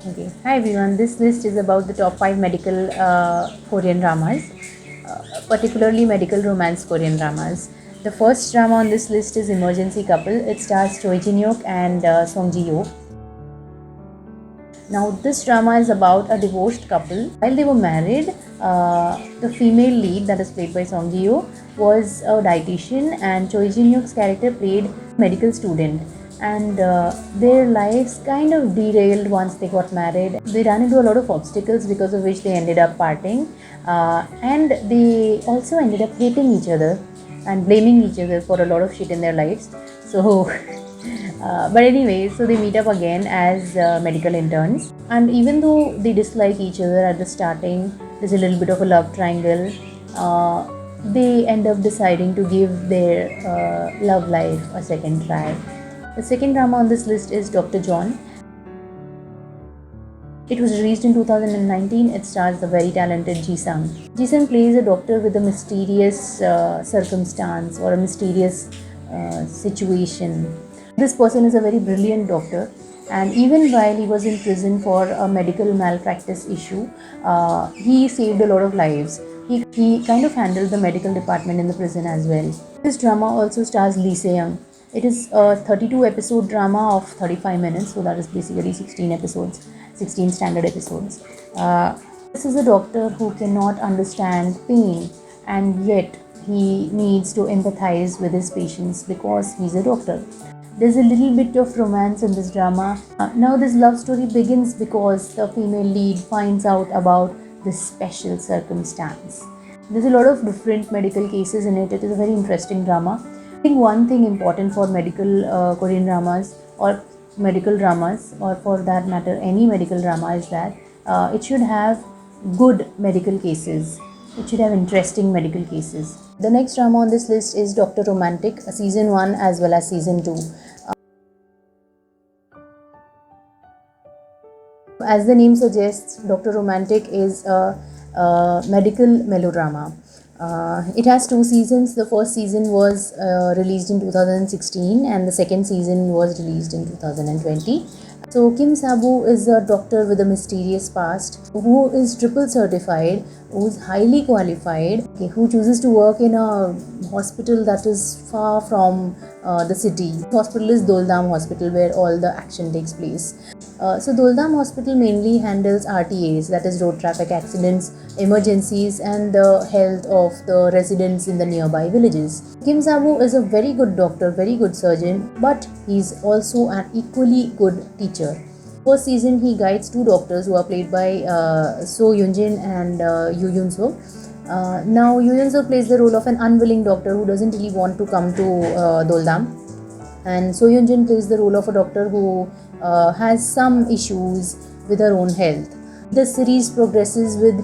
Okay. Hi everyone. This list is about the top 5 medical Korean dramas, particularly medical romance Korean dramas. The first drama on this list is Emergency Couple. It stars Choi Jin-hyuk and Song Ji-hyo. Now, this drama is about a divorced couple. While they were married, the female lead, that is played by Song Ji-hyo, was a dietitian, and Choi Jin-hyuk's character played medical student. And their lives kind of derailed once they got married. They ran into a lot of obstacles because of which they ended up parting, and they also ended up hating each other and blaming each other for a lot of shit in their lives. So but anyway, so they meet up again as medical interns, and even though they dislike each other at the starting, there's a little bit of a love triangle. They end up deciding to give their love life a second try. The second drama on this list is Dr. John. It was released in 2019. It stars the very talented Ji Sang. Ji Sang plays a doctor with a mysterious circumstance or a mysterious situation. This person is a very brilliant doctor, and even while he was in prison for a medical malpractice issue, he saved a lot of lives. He kind of handled the medical department in the prison as well. This drama also stars Lee Se-young. It is a 32 episode drama of 35 minutes, so that is basically 16 episodes, 16 standard episodes. This is a doctor who cannot understand pain, and yet he needs to empathize with his patients because he's a doctor. There's a little bit of romance in this drama. Now, this love story begins because the female lead finds out about this special circumstance. There's a lot of different medical cases in it. It is a very interesting drama. I think one thing important for medical Korean dramas or medical dramas, or for that matter, any medical drama, is that it should have good medical cases. It should have interesting medical cases. The next drama on this list is Dr. Romantic, season 1 as well as season 2. As the name suggests, Dr. Romantic is a medical melodrama. It has 2 seasons. The first season was released in 2016, and the second season was released in 2020. So, Kim Sabu is a doctor with a mysterious past who is triple certified, who is highly qualified, who chooses to work in a hospital that is far from the city. The hospital is Doldam Hospital, where all the action takes place. So Doldam Hospital mainly handles RTAs, that is road traffic accidents, emergencies, and the health of the residents in the nearby villages. Kim Sabu is a very good doctor, very good surgeon, but he's also an equally good teacher. First season, he guides 2 doctors who are played by So Yoon-jin and Yoo Yoon-so. Now, Yoo Yoon-so plays the role of an unwilling doctor who doesn't really want to come to Doldam, and So Yoon-jin plays the role of a doctor who has some issues with her own health. The series progresses with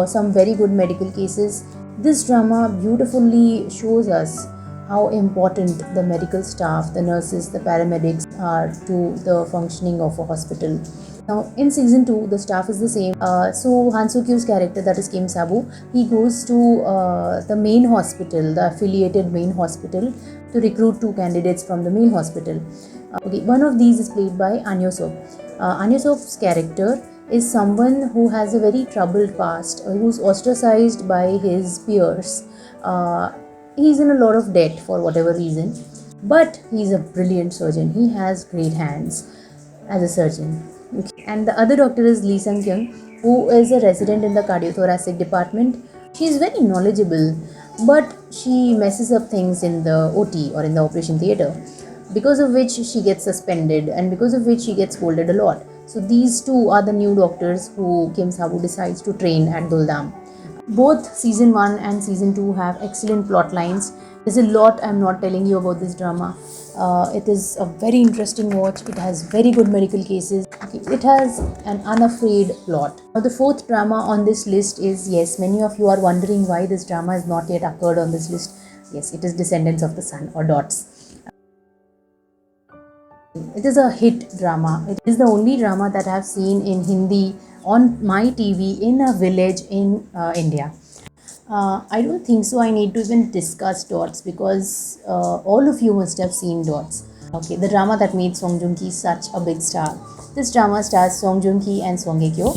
some very good medical cases. This drama beautifully shows us how important the medical staff, the nurses, the paramedics are to the functioning of a hospital. Now, in season 2, the staff is the same. So, Han Soo-kyu's character, that is Kim Sabu, he goes to the main hospital, the affiliated main hospital, to recruit 2 candidates from the main hospital. Okay, one of these is played by An Yo-seok. An Yo-seok's character is someone who has a very troubled past, who's ostracized by his peers. He's in a lot of debt for whatever reason, but he's a brilliant surgeon. He has great hands as a surgeon. Okay. And the other doctor is Lee Sang-kyung, who is a resident in the cardiothoracic department. She's very knowledgeable, but she messes up things in the OT, or in the operation theatre, because of which she gets suspended and because of which she gets scolded a lot. So these 2 are the new doctors who Kim Sabu decides to train at Doldam. Both season 1 and season 2 have excellent plot lines. There's a lot I'm not telling you about this drama. It is a very interesting watch. It has very good medical cases. It has an unafraid plot. Now, the fourth drama on this list is, yes, many of you are wondering why this drama has not yet occurred on this list. Yes, it is Descendants of the Sun, or DOTS. It is a hit drama. It is the only drama that I have seen in Hindi on my TV in a village in India. I don't think so. I need to even discuss DOTS because all of you must have seen DOTS. Okay, the drama that made Song Joong Ki such a big star. This drama stars Song Joong Ki and Song Hye Kyo.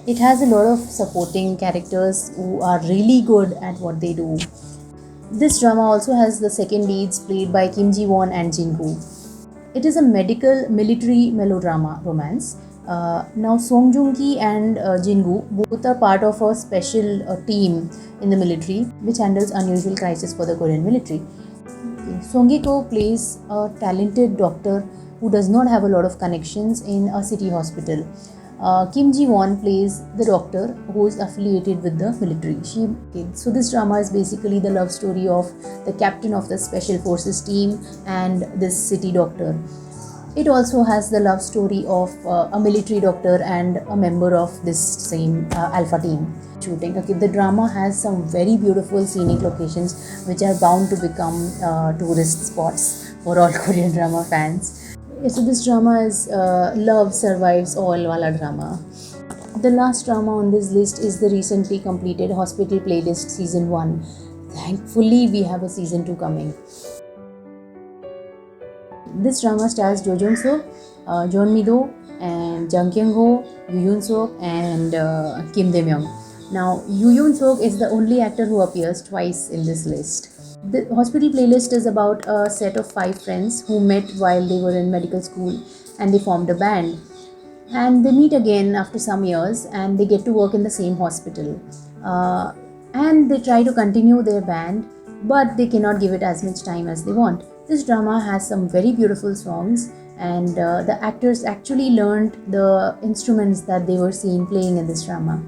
It has a lot of supporting characters who are really good at what they do. This drama also has the second leads played by Kim Ji Won and Jin Woo. It is a medical military melodrama romance. Now Song Joong Ki and Jin Woo both are part of a special team in the military which handles unusual crises for the Korean military. Song Hye Kyo plays a talented doctor who does not have a lot of connections in a city hospital. Kim Ji Won plays the doctor who is affiliated with the military. So this drama is basically the love story of the captain of the special forces team and this city doctor. It also has the love story of a military doctor and a member of this same alpha team shooting. Okay, the drama has some very beautiful scenic locations which are bound to become tourist spots for all Korean drama fans. So this drama is Love Survives All Wala drama. The last drama on this list is the recently completed Hospital Playlist Season 1. Thankfully, we have a Season 2 coming. This drama stars Jo Jung Suk, Jeon Mi Do, and Jung Kyung Ho, Yoo Yoon Suk, and Kim Dae Myung. Now, Yoo Yoon Suk is the only actor who appears twice in this list. The Hospital Playlist is about a set of 5 friends who met while they were in medical school and they formed a band. And they meet again after some years and they get to work in the same hospital. And they try to continue their band, but they cannot give it as much time as they want. This drama has some very beautiful songs, and the actors actually learned the instruments that they were seen playing in this drama.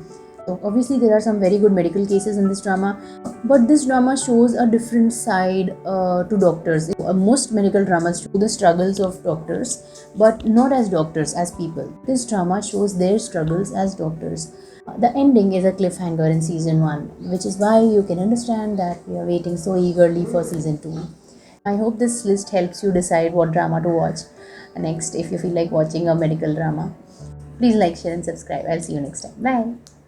So obviously there are some very good medical cases in this drama, but this drama shows a different side to doctors. Most medical dramas show the struggles of doctors, but not as doctors, as people. This drama shows their struggles as doctors. The ending is a cliffhanger in season 1, which is why you can understand that we are waiting so eagerly for season 2. I hope this list helps you decide what drama to watch next if you feel like watching a medical drama. Please like, share and subscribe. I'll see you next time. Bye.